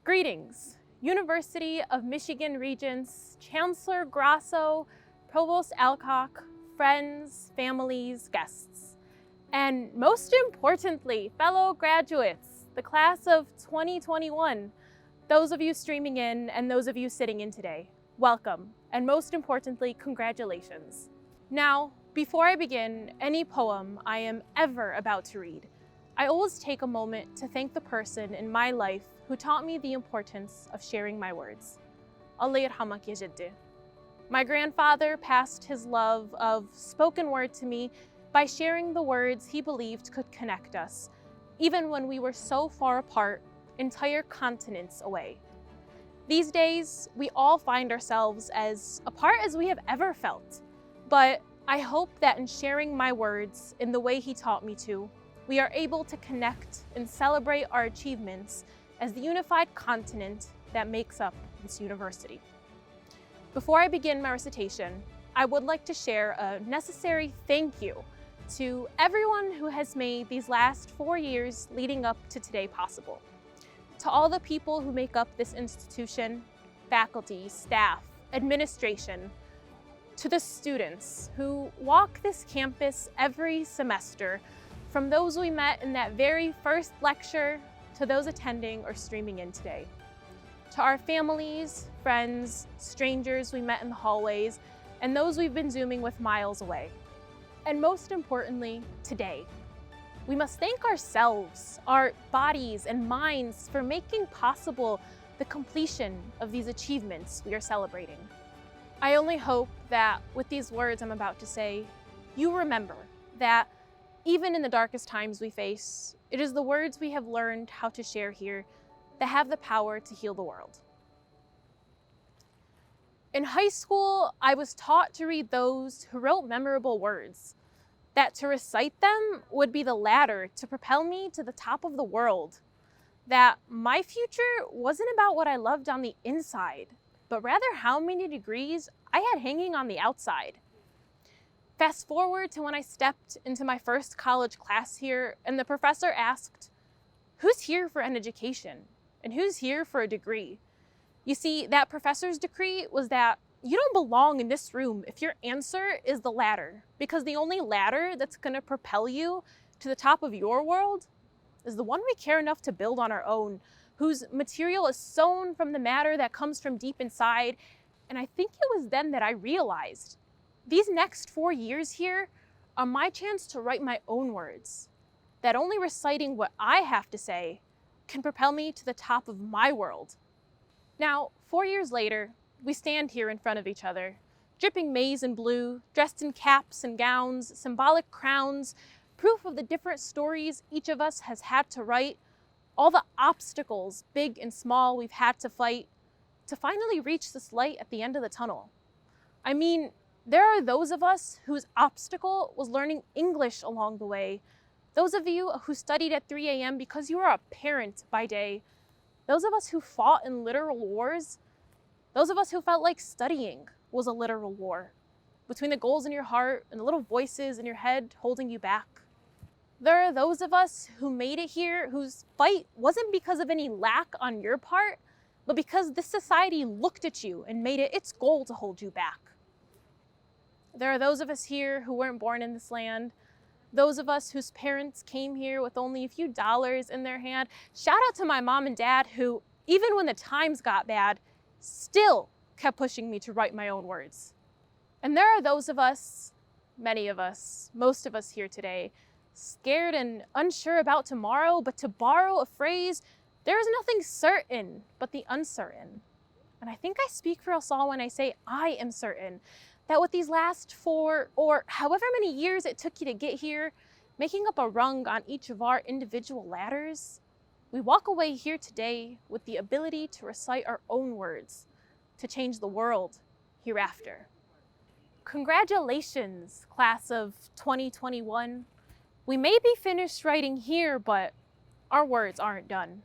Greetings, University of Michigan Regents, Chancellor Grasso, Provost Alcock, friends, families, guests, and most importantly, fellow graduates, the class of 2021, those of you streaming in and those of you sitting in today, welcome, and most importantly, congratulations. Now, before I begin any poem I am ever about to read, I always take a moment to thank the person in my life who taught me the importance of sharing my words. Allah yarhamak ya jaddi. My grandfather passed his love of spoken word to me by sharing the words he believed could connect us, even when we were so far apart, entire continents away. These days, we all find ourselves as apart as we have ever felt, but I hope that in sharing my words in the way he taught me to, we are able to connect and celebrate our achievements as the unified continent that makes up this university. Before I begin my recitation, I would like to share a necessary thank you to everyone who has made these last 4 years leading up to today possible. To all the people who make up this institution, faculty, staff, administration, to the students who walk this campus every semester, from those we met in that very first lecture to those attending or streaming in today. To our families, friends, strangers we met in the hallways, and those we've been Zooming with miles away. And most importantly, today, we must thank ourselves, our bodies and minds for making possible the completion of these achievements we are celebrating. I only hope that with these words I'm about to say, you remember that even in the darkest times we face, it is the words we have learned how to share here that have the power to heal the world. In high school, I was taught to read those who wrote memorable words, that to recite them would be the ladder to propel me to the top of the world, that my future wasn't about what I loved on the inside, but rather how many degrees I had hanging on the outside. Fast forward to when I stepped into my first college class here and the professor asked, "Who's here for an education? And who's here for a degree?" You see, that professor's decree was that you don't belong in this room if your answer is the ladder, because the only ladder that's gonna propel you to the top of your world is the one we care enough to build on our own, whose material is sewn from the matter that comes from deep inside. And I think it was then that I realized these next 4 years here are my chance to write my own words, that only reciting what I have to say can propel me to the top of my world. Now, 4 years later, we stand here in front of each other, dripping maize and blue, dressed in caps and gowns, symbolic crowns, proof of the different stories each of us has had to write, all the obstacles, big and small, we've had to fight to finally reach this light at the end of the tunnel. I mean, there are those of us whose obstacle was learning English along the way, those of you who studied at 3 a.m. because you are a parent by day, those of us who fought in literal wars, those of us who felt like studying was a literal war, between the goals in your heart and the little voices in your head holding you back. There are those of us who made it here whose fight wasn't because of any lack on your part, but because this society looked at you and made it its goal to hold you back. There are those of us here who weren't born in this land, those of us whose parents came here with only a few dollars in their hand. Shout out to my mom and dad who, even when the times got bad, still kept pushing me to write my own words. And there are those of us, many of us, most of us here today, scared and unsure about tomorrow, but to borrow a phrase, there is nothing certain but the uncertain. And I think I speak for us all when I say I am certain that with these last 4 or however many years it took you to get here, making up a rung on each of our individual ladders, we walk away here today with the ability to recite our own words, to change the world hereafter. Congratulations, class of 2021. We may be finished writing here, but our words aren't done.